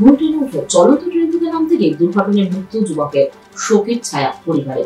ভুল ট্রেনে উঠে চলন্ত ট্রেন থেকে নামতে গিয়ে দুর্ঘটনায় মৃত্যু যুবকের, শোকের ছায়া পরিবারে।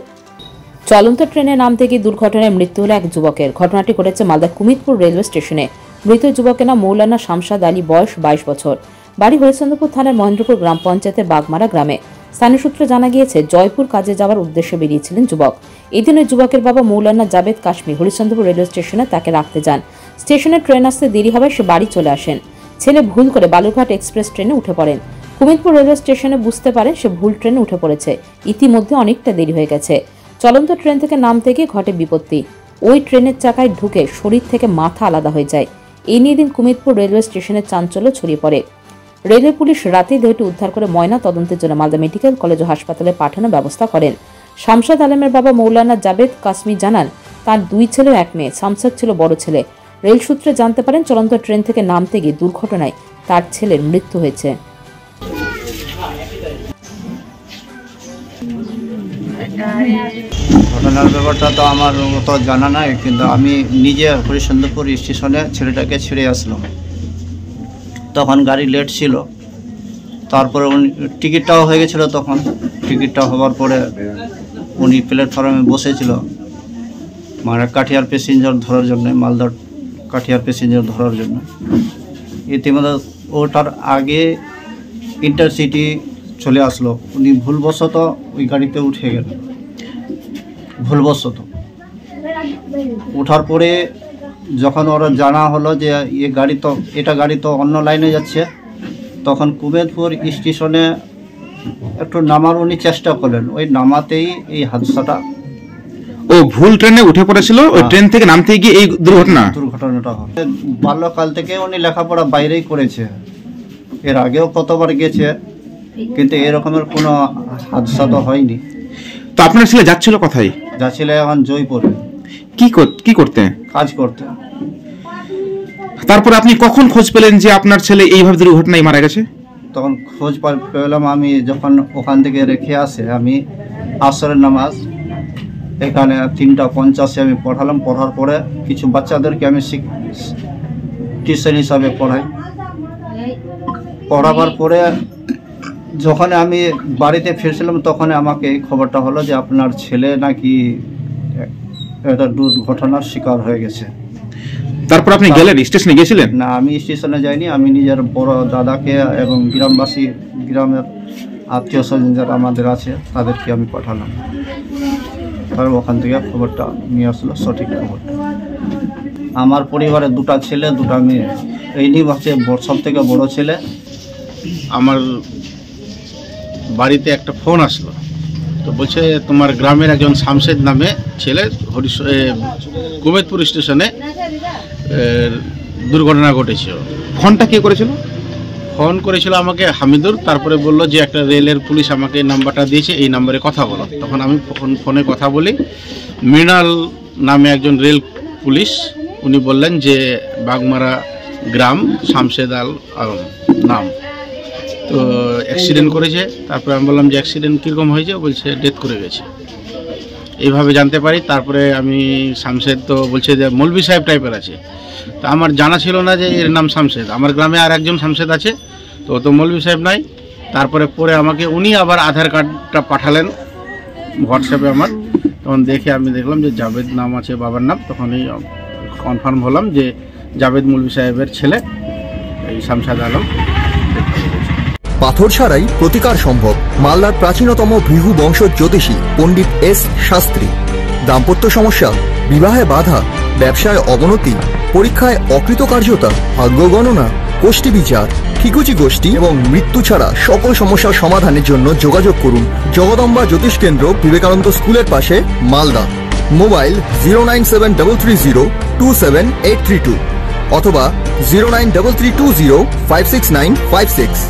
চলন্ত ট্রেনে নামতে গিয়ে দুর্ঘটনায় মৃত্যু হলো এক যুবকের। ঘটনাটি ঘটেছে মালদার কুমিতপুর রেলওয়ে স্টেশনে। মৃত যুবকের নাম মৌলানা শামসাদ আলী, বয়স 22 বছর। বাড়ি হরিশ্চন্দ্রপুর থানার মহেন্দ্রপুর গ্রাম পঞ্চায়েতের বাগমারা গ্রামে। স্থানীয় সূত্রে জানা গিয়েছে, জয়পুর কাজে যাওয়ার উদ্দেশ্যে বেরিয়েছিলেন যুবক। এদিন ওই যুবকের বাবা মৌলানা জাবেদ কাশ্মী হরিশ্চন্দ্রপুর রেলওয়ে স্টেশনে তাকে রাখতে যান। স্টেশনে ট্রেন আসতে দেরি হওয়ায় সে বাড়ি চলে আসেন। ছেলে ভুল করে বালুরঘাট এক্সপ্রেস ট্রেনে উঠে পড়েন। কুমিতপুর রেলওয়ে স্টেশনে বুঝতে পারেন সে ভুল ট্রেনে উঠে পড়েছে। ইতিমধ্যে অনেকটা দেরি হয়ে গেছে। চলন্ত ট্রেন থেকে নামতে গিয়ে ঘটে বিপত্তি। ওই ট্রেনের চাকায় ঢুকে শরীর থেকে মাথা আলাদা হয়ে যায়। এই নিয়ে দিন কুমিতপুর রেলওয়ে স্টেশনে চাঞ্চল্য ছড়িয়ে পড়ে। রেলওয়ে পুলিশ রাতেই দেহটি উদ্ধার করে ময়না তদন্তের জন্য মালদা মেডিকেল কলেজ ও হাসপাতালে পাঠানোর ব্যবস্থা করেন। শামসাদ আলমের বাবা মৌলানা জাবেদ কাশ্মী জানান, তার 2 ছেলে ও 1 মেয়ে। শামসাদ ছিল বড় ছেলে। রেল সূত্রে জানতে পারেন, চলন্ত ট্রেন থেকে নামতে গিয়ে দুর্ঘটনায় তার ছেলের মৃত্যু হয়েছে। ঘটনার ব্যাপারটা তো আমার তো জানা নাই, কিন্তু আমি নিজে হরিশ্চন্দ্রপুর স্টেশনে ছেলেটাকে ছেড়ে আসলাম। তখন গাড়ি লেট ছিল। তারপরে উনি টিকিটটাও হয়ে গেছিলো। তখন টিকিটটা হওয়ার পরে উনি প্ল্যাটফর্মে বসেছিল, মানে কাঠিয়ার প্যাসেঞ্জার ধরার জন্য, মালদার কাঠিয়ার প্যাসেঞ্জার ধরার জন্য। ইতিমধ্যে ওটার আগে ইন্টারসিটি চলে আসলো। উনি ভুলবশত ওই গাড়িতে উঠে গেল। ভুলবশত ওঠার পরে যখন ওরা জানা হলো যে এটা গাড়ি তো অন্য লাইনে যাচ্ছে, তখন কুমিতপুর স্টেশনে একটু নামার উনি চেষ্টা করলেন। ওই নামাতেই এই হাদসাটা। ও ভুল ট্রেনে উঠে পড়েছিল, ওই ট্রেন থেকে নামতে গিয়ে এই দুর্ঘটনাটা হয়। বাল্যকাল থেকে উনি লেখাপড়া বাইরেই করেছে। এর আগেও কতবার গেছে, কিন্তু এরকমের কোনো হাদসা তো হয়নি। তো আপনার ছেলে যাচ্ছিল কোথায়? যাচ্ছিল এখন জয়পুরে। কি করতে? কাজ করতে। তারপর আপনি কখন খোঁজ পেলেন যে আপনার ছেলে এইভাবে দুর্ঘটনায় মারা গেছে? তখন খোঁজ পেলাম আমি যখন ওখান থেকে রেখে আসে। আমি আসরের নামাজ এখানে 3:50 আমি পড়ালাম। পড়ার পরে কিছু বাচ্চাদেরকে আমি টিউশন হিসাবে পড়াই। পড়াবার পরে যখন আমি বাড়িতে ফিরছিলাম, তখন আমাকে এই খবরটা হলো যে আপনার ছেলে নাকি একটা দুর্ঘটনার শিকার হয়ে গেছে। তারপর আপনি গেলেন, স্টেশনে গেছিলেন? না, আমি স্টেশনে যাইনি। আমি নিজের বড় দাদাকে এবং গ্রামবাসী, গ্রামের আত্মীয় স্বজন যারা আমাদের আছে, তাদেরকে আমি পাঠালাম। তারপর ওখান থেকে খবরটা নিয়ে আসলো, সঠিক খবরটা। আমার পরিবারে 2টা ছেলে 2টা মেয়ে। এই নিয়ে হচ্ছে সব থেকে বড় ছেলে। আমার বাড়িতে একটা ফোন আসলো, তো বলছে তোমার গ্রামের একজন শামসেদ নামে ছেলে কুমিতপুর স্টেশনে দুর্ঘটনা ঘটেছে। ফোনটা কে করেছিল? ফোন করেছিল আমাকে হামিদুর। তারপরে বললো যে একটা রেলের পুলিশ আমাকে নাম্বারটা দিয়েছে, এই নাম্বারে কথা বলো। তখন আমি ফোনে কথা বলি। মৃণাল নামে একজন রেল পুলিশ, উনি বললেন যে বাগমারা গ্রাম, শামসেদ আলম নাম, তো অ্যাক্সিডেন্ট করেছে। তারপরে আমি বললাম যে অ্যাক্সিডেন্ট কীরকম হয়েছে? বলছে ডেথ করে গেছে। এইভাবে জানতে পারি। তারপরে আমি শামসেদ তো বলছে যে মৌলভী সাহেব টাইপের আছে। তা আমার জানা ছিল না যে এর নাম শামসেদ। আমার গ্রামে আর একজন শামসেদ আছে, তো মৌলভী সাহেব নাই। তারপরে আমাকে উনি আবার আধার কার্ডটা পাঠালেন হোয়াটসঅ্যাপে আমার। তখন আমি দেখলাম যে জাবেদ নাম আছে বাবার নাম। তখনই কনফার্ম হলাম যে জাবেদ মৌলভী সাহেবের ছেলে, এই শামসাদ আলম। পাথর ছাড়াই প্রতিকার সম্ভব। মালদার প্রাচীনতম ভৃহু বংশ জ্যোতিষী পণ্ডিত এস শাস্ত্রী। দাম্পত্য সমস্যা, বিবাহে বাধা, ব্যবসায় অবনতি, পরীক্ষায় অকৃতকার্যতা, ভাগ্য গণনা, গোষ্ঠী বিচার, ঠিকুচি গোষ্ঠী এবং মৃত্যু ছাড়া সকল সমস্যার সমাধানের জন্য যোগাযোগ করুন জগদম্বা জ্যোতিষ কেন্দ্র, বিবেকানন্দ স্কুলের পাশে, মালদা। মোবাইল 09733027832 অথবা 09332056956।